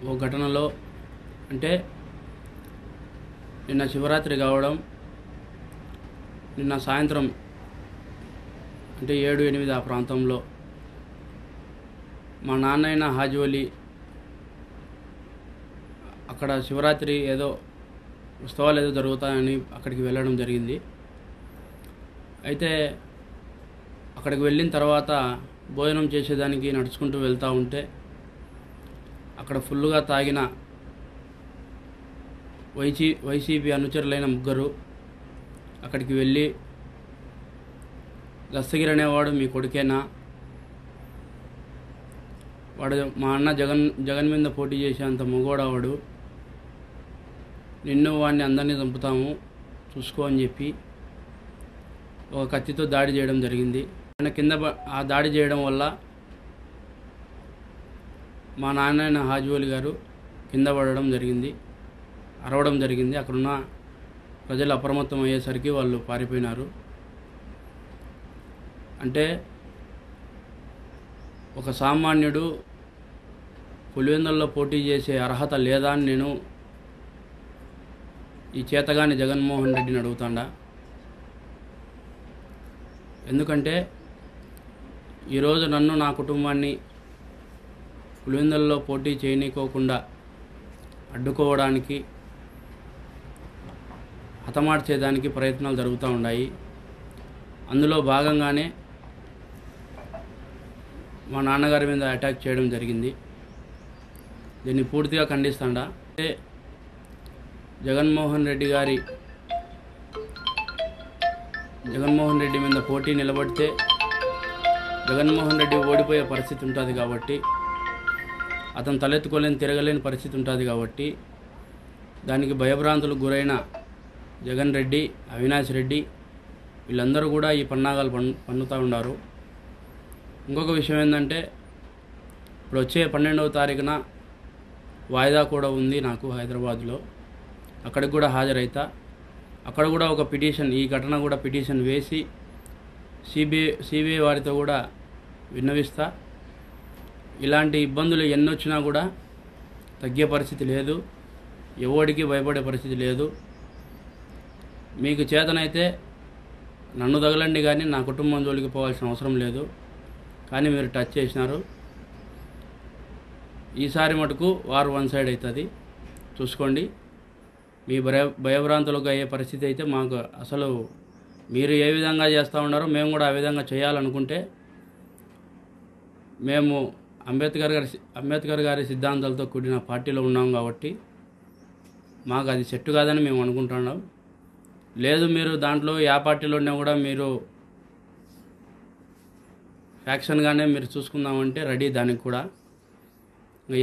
ఓ ఘటనలో అంటే నిన్న శివరాత్రి కావడం, నిన్న సాయంత్రం అంటే 7-8 ఆ ప్రాంతంలో మా నాన్నైన హాజీవలి అక్కడ శివరాత్రి ఏదో ఉత్సవాలు ఏదో జరుగుతాయని అక్కడికి వెళ్ళడం జరిగింది. అయితే అక్కడికి వెళ్ళిన తర్వాత భోజనం చేసేదానికి నడుచుకుంటూ వెళ్తూ ఉంటే అక్కడ ఫుల్గా తాగిన వైసీపీ అనుచరులైన ముగ్గురు అక్కడికి వెళ్ళి, దస్తగిరి అనేవాడు మీ కొడుకేనా, వాడు మా అన్న జగన్ మీద పోటీ చేసేంత మగోడవాడు, నిన్ను వాడిని అందరినీ చంపుతాము చూసుకో అని చెప్పి ఒక కత్తితో దాడి చేయడం జరిగింది. ఆయన కింద ఆ దాడి చేయడం వల్ల మా నాన్న హాజీవలి గారు కింద పడడం జరిగింది, అరవడం జరిగింది. అక్కడున్న ప్రజలు అప్రమత్తం అయ్యేసరికి వాళ్ళు పారిపోయినారు. అంటే ఒక సామాన్యుడు పులివెందుల్లో పోటీ చేసే అర్హత లేదా అని నేను ఈ చేతగాని జగన్మోహన్ రెడ్డిని అడుగుతాడా. ఎందుకంటే ఈరోజు నన్ను, నా కుటుంబాన్ని పులివెందుల్లో పోటీ చేయనీకోకుండా అడ్డుకోవడానికి, హతమార్చేదానికి ప్రయత్నాలు జరుగుతూ ఉన్నాయి. అందులో భాగంగానే మా నాన్నగారి మీద అటాక్ చేయడం జరిగింది. దీన్ని పూర్తిగా ఖండిస్తాడా. అంటే జగన్మోహన్ రెడ్డి మీద పోటీ నిలబడితే జగన్మోహన్ రెడ్డి ఓడిపోయే పరిస్థితి ఉంటుంది కాబట్టి, అతను తలెత్తుకోలేని తిరగలేని పరిస్థితి ఉంటుంది కాబట్టి, దానికి భయభ్రాంతులకు గురైన జగన్ రెడ్డి, అవినాష్ రెడ్డి వీళ్ళందరూ కూడా ఈ పన్నాగాలు పన్నుతూ ఉన్నారు. ఇంకొక విషయం ఏంటంటే, ఇప్పుడు వచ్చే 12వ తారీఖున వాయిదా కూడా ఉంది నాకు హైదరాబాద్లో. అక్కడికి కూడా హాజరైతా. అక్కడ కూడా ఒక పిటిషన్, ఈ ఘటన కూడా పిటిషన్ వేసి సిబిఐ వారితో కూడా విన్నవిస్తా. ఇలాంటి ఇబ్బందులు ఎన్నొచ్చినా కూడా తగ్గే పరిస్థితి లేదు, ఎవడికి భయపడే పరిస్థితి లేదు. మీకు చేతనైతే నన్ను తగలండి, కానీ నా కుటుంబం జోలికి పోవాల్సిన అవసరం లేదు. కానీ మీరు టచ్ చేసినారు. ఈసారి మటుకు వారు వన్ సైడ్ అవుతుంది, చూసుకోండి. మీ భయభ్రాంతులకు అయ్యే పరిస్థితి అయితే మాకు అసలు, మీరు ఏ విధంగా చేస్తూ ఉన్నారో మేము కూడా ఆ విధంగా చేయాలనుకుంటే, మేము అంబేద్కర్ గారి సిద్ధాంతాలతో కూడిన పార్టీలో ఉన్నాం కాబట్టి మాకు అది సెట్ కాదని మేము అనుకుంటున్నాం. లేదు మీరు దాంట్లో ఏ పార్టీలో ఉన్నా కూడా మీరు ఫ్యాక్షన్గానే మీరు చూసుకుందామంటే రెడీ, దానికి కూడా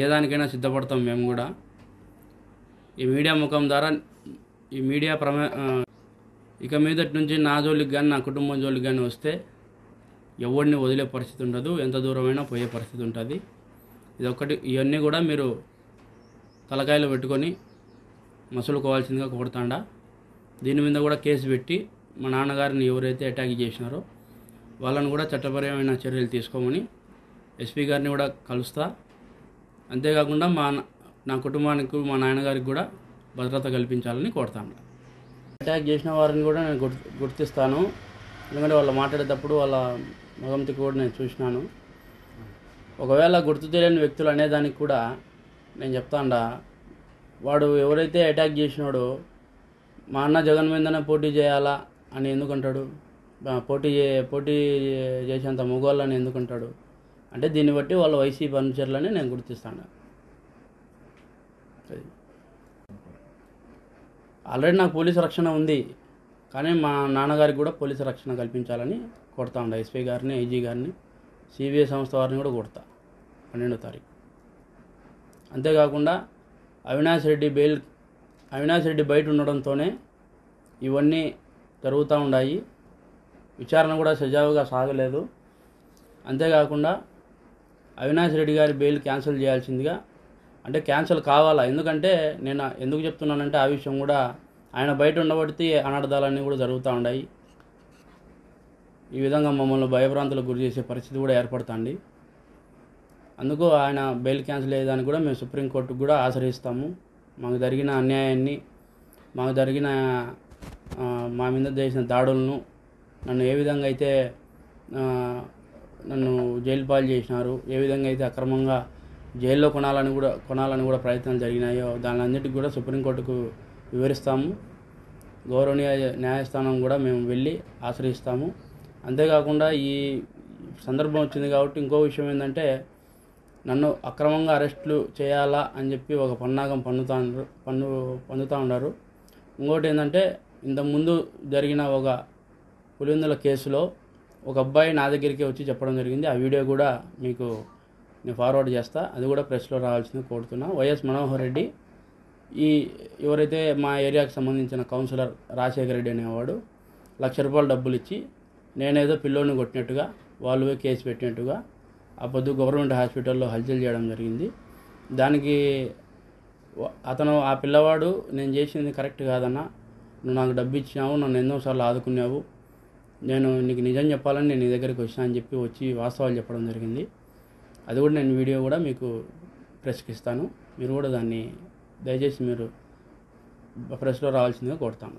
ఏ దానికైనా సిద్ధపడతాం మేము కూడా. ఈ మీడియా ముఖం ద్వారా ఈ మీడియా ఇక మీదటి నుంచి నా జోలికి కానీ నా కుటుంబం జోలికి కానీ వస్తే ఎవరిని వదిలే పరిస్థితి ఉండదు, ఎంత దూరమైనా పోయే పరిస్థితి ఉంటుంది. ఇవన్నీ కూడా మీరు తలకాయలు పెట్టుకొని మసులుకోవాల్సిందిగా కోరుతాండా. దీని మీద కూడా కేసు పెట్టి మా నాన్నగారిని ఎవరైతే అటాక్ చేసినారో వాళ్ళని కూడా చట్టపరమైన చర్యలు తీసుకోమని ఎస్పీ గారిని కూడా కలుస్తా. అంతేకాకుండా నా కుటుంబానికి, మా నాన్నగారికి కూడా భద్రత కల్పించాలని కోరుతాను. అటాక్ చేసిన వారిని కూడా నేను గుర్తిస్తాను, ఎందుకంటే వాళ్ళు మాట్లాడేటప్పుడు వాళ్ళ మగంతికి కూడా నేను చూసినాను. ఒకవేళ గుర్తు తెలియని వ్యక్తులు అనేదానికి కూడా నేను చెప్తాండా, వాడు ఎవరైతే అటాక్ చేసినాడో మా అన్న జగన్ మీదనే పోటీ చేయాలా అని ఎందుకంటాడు, పోటీ చేసేంత మగవాళ్ళని ఎందుకంటాడు అంటే, దీన్ని బట్టి వాళ్ళ వైసీపీ అనుచరులని నేను గుర్తిస్తాను. ఆల్రెడీ నాకు పోలీసు రక్షణ ఉంది, కానీ మా నాన్నగారికి కూడా పోలీసు రక్షణ కల్పించాలని కొడతా ఉండ. ఎస్పీ గారిని, ఐజీ గారిని, సిబిఐ సంస్థ వారిని కూడా కొడతా 12వ తారీఖు. అంతేకాకుండా అవినాష్ రెడ్డి బయట ఉండడంతోనే ఇవన్నీ జరుగుతూ ఉన్నాయి. విచారణ కూడా సజావుగా సాగలేదు. అంతేకాకుండా అవినాష్ రెడ్డి గారి బెయిల్ క్యాన్సిల్ చేయాల్సిందిగా, అంటే క్యాన్సిల్ కావాలా, ఎందుకంటే నేను ఎందుకు చెప్తున్నానంటే ఆ విషయం కూడా ఆయన బయట ఉండబడితే అనర్థాలన్నీ కూడా జరుగుతూ ఉన్నాయి. ఈ విధంగా మమ్మల్ని భయభ్రాంతులకు గురి చేసే పరిస్థితి కూడా ఏర్పడుతుంది. అందుకు ఆయన బెయిల్ క్యాన్సిల్ అయ్యేదానికి కూడా మేము సుప్రీంకోర్టుకు కూడా ఆశ్రయిస్తాము. మాకు జరిగిన అన్యాయాన్ని, మాకు జరిగిన మా మీద చేసిన దాడులను, నన్ను ఏ విధంగా అయితే నన్ను జైలు పాలు చేసినారు, ఏ విధంగా అయితే అక్రమంగా జైల్లో కొనాలని కూడా ప్రయత్నాలు జరిగినాయో దానిలన్నిటికీ కూడా సుప్రీంకోర్టుకు వివరిస్తాము. గౌరవనీయ న్యాయస్థానం కూడా మేము వెళ్ళి ఆశ్రయిస్తాము. అంతేకాకుండా ఈ సందర్భం వచ్చింది కాబట్టి ఇంకో విషయం ఏంటంటే, నన్ను అక్రమంగా అరెస్టులు చేయాలా అని చెప్పి ఒక పన్నాగం పన్నుతూ ఉన్నారు. ఇంకోటి ఏంటంటే, ఇంతకుముందు జరిగిన ఒక పులివెందుల కేసులో ఒక అబ్బాయి నా దగ్గరికి వచ్చి చెప్పడం జరిగింది. ఆ వీడియో కూడా మీకు నేను ఫార్వర్డ్ చేస్తా, అది కూడా ప్రెస్లో రావాల్సింది కోరుతున్నా. వైఎస్ మనోహర్ రెడ్డి ఎవరైతే మా ఏరియాకి సంబంధించిన కౌన్సిలర్ రాజశేఖర రెడ్డి అనేవాడు ₹1,00,000 డబ్బులు ఇచ్చి నేనేదో పిల్లోని కొట్టినట్టుగా, వాళ్ళు కేసు పెట్టినట్టుగా ఆ పొద్దు గవర్నమెంట్ హాస్పిటల్లో హల్చల్ చేయడం జరిగింది. దానికి అతను, ఆ పిల్లవాడు, నేను చేసింది కరెక్ట్ కాదన్నా, నువ్వు నాకు డబ్బు ఇచ్చినావు, నన్ను ఎన్నోసార్లు ఆదుకున్నావు, నేను నీకు నిజం చెప్పాలని నేను నీ దగ్గరికి వచ్చినా అని చెప్పి వచ్చి వాస్తవాలు చెప్పడం జరిగింది. అది కూడా నేను వీడియో కూడా మీకు ప్రెస్కి ఇస్తాను. మీరు కూడా దాన్ని దయచేసి మీరు ప్రెస్లో రావాల్సిందిగా కోరుతాను.